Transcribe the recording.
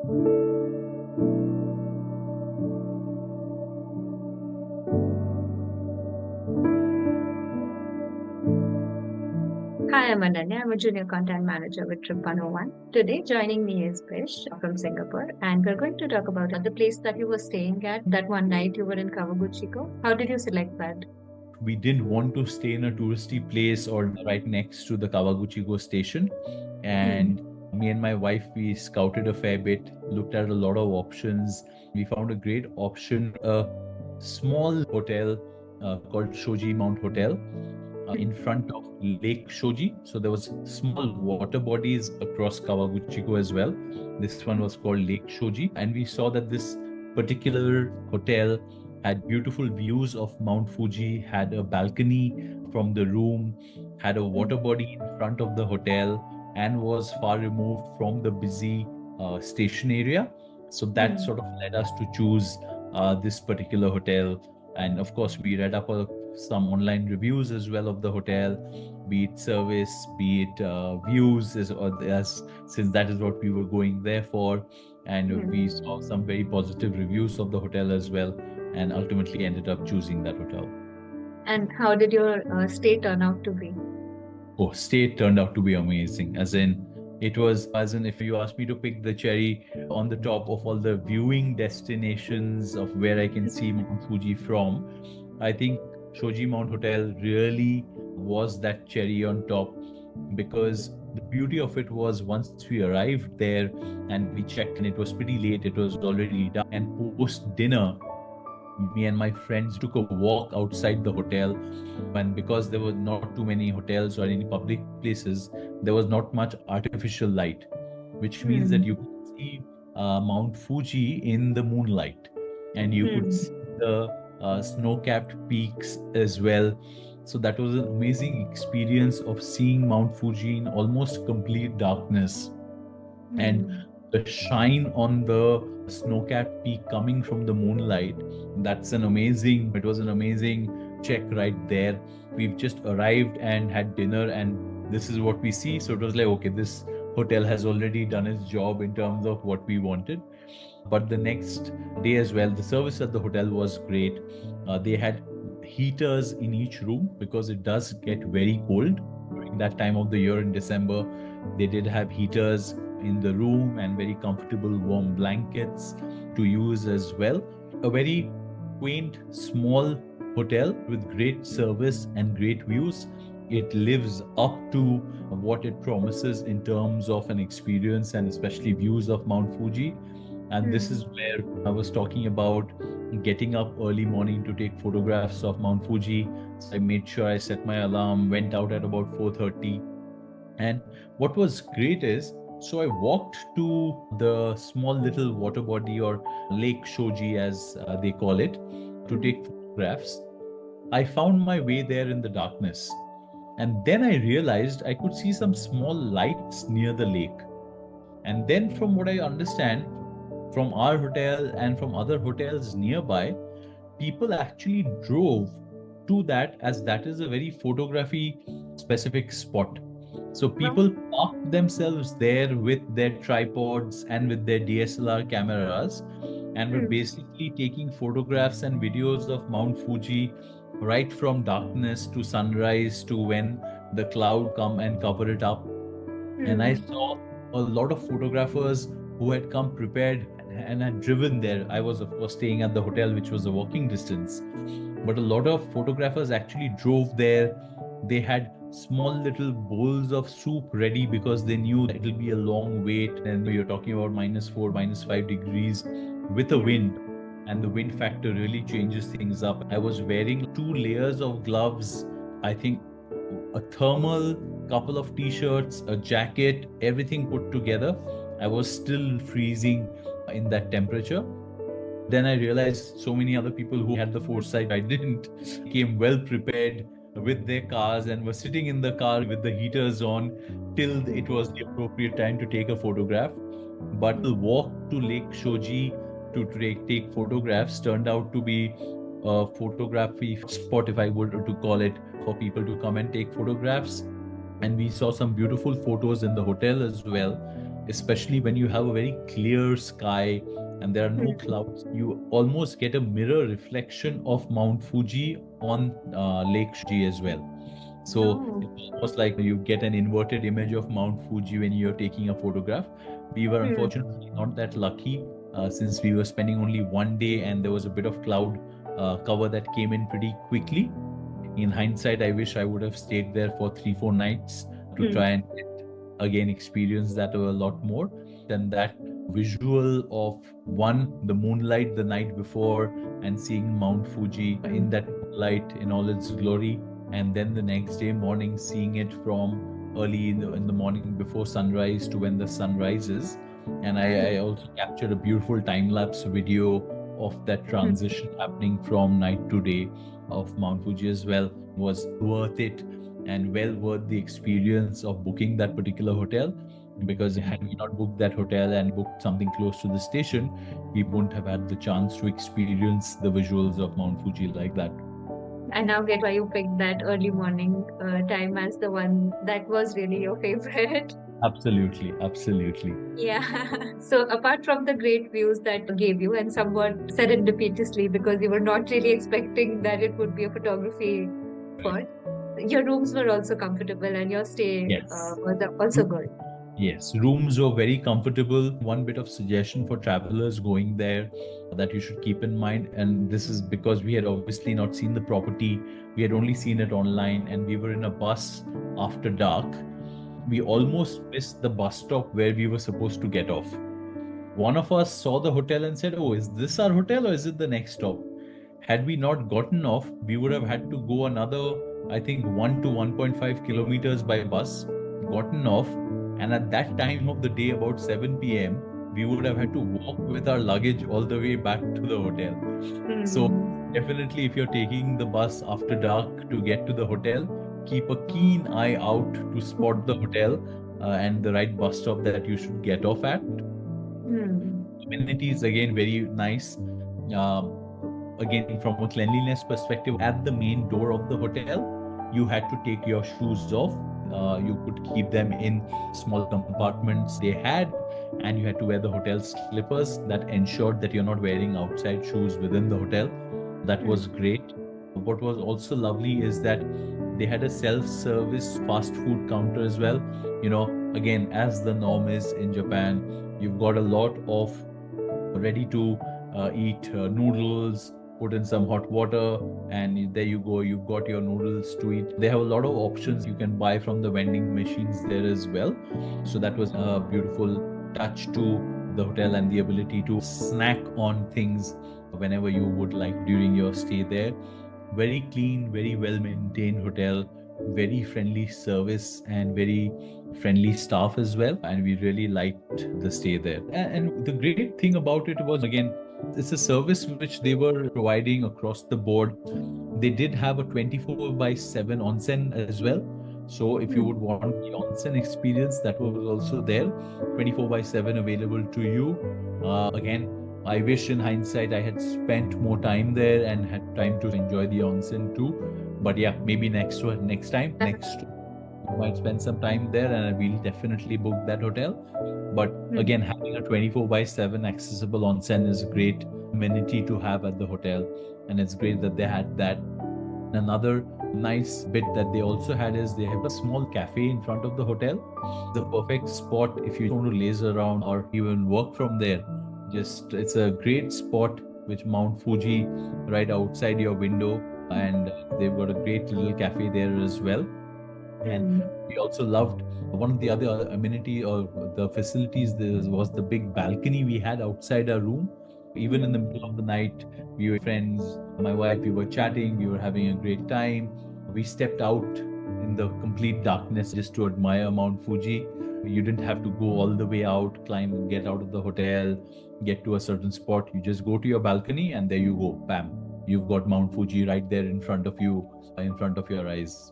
Hi, I'm Ananya. I'm a junior content manager with Trip 101. Today, joining me is Bish from Singapore, and we're going to talk about the place that you were staying at that one night you were in Kawaguchiko. How did you select that? We didn't want to stay in a touristy place or right next to the Kawaguchiko station. Hmm. And me and my wife, we scouted a fair bit, looked at a lot of options. We found a great option, a small hotel called Shoji Mount Hotel in front of Lake Shoji. So there was small water bodies across Kawaguchiko as well. This one was called Lake Shoji, and we saw that this particular hotel had beautiful views of Mount Fuji, had a balcony from the room, had a water body in front of the hotel, and was far removed from the busy station area. So that Hmm. sort of led us to choose this particular hotel. And of course, we read up some online reviews as well of the hotel, be it service, be it views, as since that is what we were going there for. And we Hmm. saw some very positive reviews of the hotel as well, and ultimately ended up choosing that hotel. And how did your stay turn out to be? Oh, state turned out to be amazing. As in, it was as in if you asked me to pick the cherry on the top of all the viewing destinations of where I can see Mount Fuji from, I think Shoji Mount Hotel really was that cherry on top, because the beauty of it was once we arrived there and we checked and it was pretty late, it was already dark, and post dinner me and my friends took a walk outside the hotel. And because there were not too many hotels or any public places, there was not much artificial light, which means that Hmm. you could see Mount Fuji in the moonlight, and you could Hmm. see the snow-capped peaks as well. So that was an amazing experience of seeing Mount Fuji in almost complete darkness, and Hmm. the shine on the snow-capped peak coming from the moonlight. It was an amazing check right there. We've just arrived and had dinner, and this is what we see. So it was like, okay, this hotel has already done its job in terms of what we wanted. But the next day as well, the service at the hotel was great. They had heaters in each room because it does get very cold during that time of the year in December. They did have heaters in the room and very comfortable warm blankets to use as well. A very quaint, small hotel with great service and great views. It lives up to what it promises in terms of an experience and especially views of Mount Fuji. And this Hmm. is where I was talking about getting up early morning to take photographs of Mount Fuji. So I made sure I set my alarm, went out at about 4:30. And what was great is, so I walked to the small little water body or Lake Shoji as they call it to Hmm. take photographs. I found my way there in the darkness. And then I realized I could see some small lights near the lake. And then, from what I understand, from our hotel and from other hotels nearby, people actually drove to that, as that is a very photography specific spot. So Well. people parked themselves there with their tripods and with their DSLR cameras, and were Hmm. basically taking photographs and videos of Mount Fuji right from darkness to sunrise to when the cloud come and cover it up. And I Hmm. saw a lot of photographers who had come prepared and had driven there. I was, of course, staying at the hotel, which was a walking distance. But a lot of photographers actually drove there. They had small little bowls of soup ready because they knew that it'll be a long wait. And you're talking about -4, -5 degrees with a Hmm. wind. And the wind factor really changes things up. I was wearing 2 layers of gloves, I think a thermal, couple of t-shirts, a jacket, everything put together. I was still freezing in that temperature. Then I realized so many other people who had the foresight I didn't came well prepared with their cars and were sitting in the car with the heaters on till it was the appropriate time to take a photograph. But the walk to Lake Shoji to take photographs turned out to be a photography spot, if I would to call it, for people to come and take photographs. And we saw some beautiful photos in the hotel as well. especially when you have a very clear sky and there are no clouds. You almost get a mirror reflection of Mount Fuji on Lake Shoji as well. So Oh. it's almost like you get an inverted image of Mount Fuji when you're taking a photograph. We were unfortunately not that lucky since we were spending only one day and there was a bit of cloud cover that came in pretty quickly. In hindsight, I wish I would have stayed there for 3-4 nights to try and again experience that a lot more. Than that visual of one, the moonlight the night before and seeing Mount Fuji in that light in all its glory, and then the next day morning seeing it from early in the morning before sunrise to when the sun rises. And I also captured a beautiful time-lapse video of that transition happening from night to day of Mount Fuji as well. Was worth it and well worth the experience of booking that particular hotel, because had we not booked that hotel and booked something close to the station, we wouldn't have had the chance to experience the visuals of Mount Fuji like that. I now get why you picked that early morning time as the one that was really your favorite. Absolutely, absolutely. Yeah. So apart from the great views that gave you, and somewhat serendipitously because you were not really expecting that it would be a photography spot, your rooms were also comfortable and your stay Yes. was also good. Yes, rooms were very comfortable. One bit of suggestion for travelers going there that you should keep in mind, and this is because we had obviously not seen the property, we had only seen it online, and we were in a bus after dark. We almost missed the bus stop where we were supposed to get off. One of us saw the hotel and said, "Oh, is this our hotel or is it the next stop?" Had we not gotten off, we would have had to go another, I think, 1 to 1.5 kilometers by bus, gotten off, and at that time of the day, about 7 p.m., we would have had to walk with our luggage all the way back to the hotel. So definitely, if you're taking the bus after dark to get to the hotel, keep a keen eye out to spot the hotel and the right bus stop that you should get off at. Amenities, again, very nice. Again, from a cleanliness perspective, at the main door of the hotel, you had to take your shoes off. You could keep them in small compartments they had, and you had to wear the hotel slippers that ensured that you're not wearing outside shoes within the hotel. That was great. What was also lovely is that they had a self-service fast food counter as well. Again, as the norm is in Japan, you've got a lot of ready to eat noodles, put in some hot water, and there you go, you've got your noodles to eat. They have a lot of options you can buy from the vending machines there as well. So that was a beautiful touch to the hotel, and the ability to snack on things whenever you would like during your stay there. Very clean, very well maintained hotel, very friendly service and very friendly staff as well, and we really liked the stay there. And the great thing about it was, again, it's a service which they were providing across the board. They did have a 24/7 onsen as well. So if you would want the onsen experience, that was also there, 24/7 available to you. Again, I wish in hindsight I had spent more time there and had time to enjoy the onsen too. But yeah, maybe next time, you might spend some time there, and we'll definitely book that hotel. But again, having a 24/7 accessible onsen is a great amenity to have at the hotel, and it's great that they had that. Another nice bit that they also had is they have a small cafe in front of the hotel. The perfect spot if you want to laze around or even work from there. It's a great spot with Mount Fuji right outside your window, and they've got a great little cafe there as well. And we also loved one of the other amenity or the facilities. There was the big balcony we had outside our room. Even in the middle of the night, we were friends, my wife, we were chatting, we were having a great time. We stepped out in the complete darkness just to admire Mount Fuji. You didn't have to go all the way out, climb and get out of the hotel, get to a certain spot. You just go to your balcony and there you go, bam. You've got Mount Fuji right there in front of you, in front of your eyes.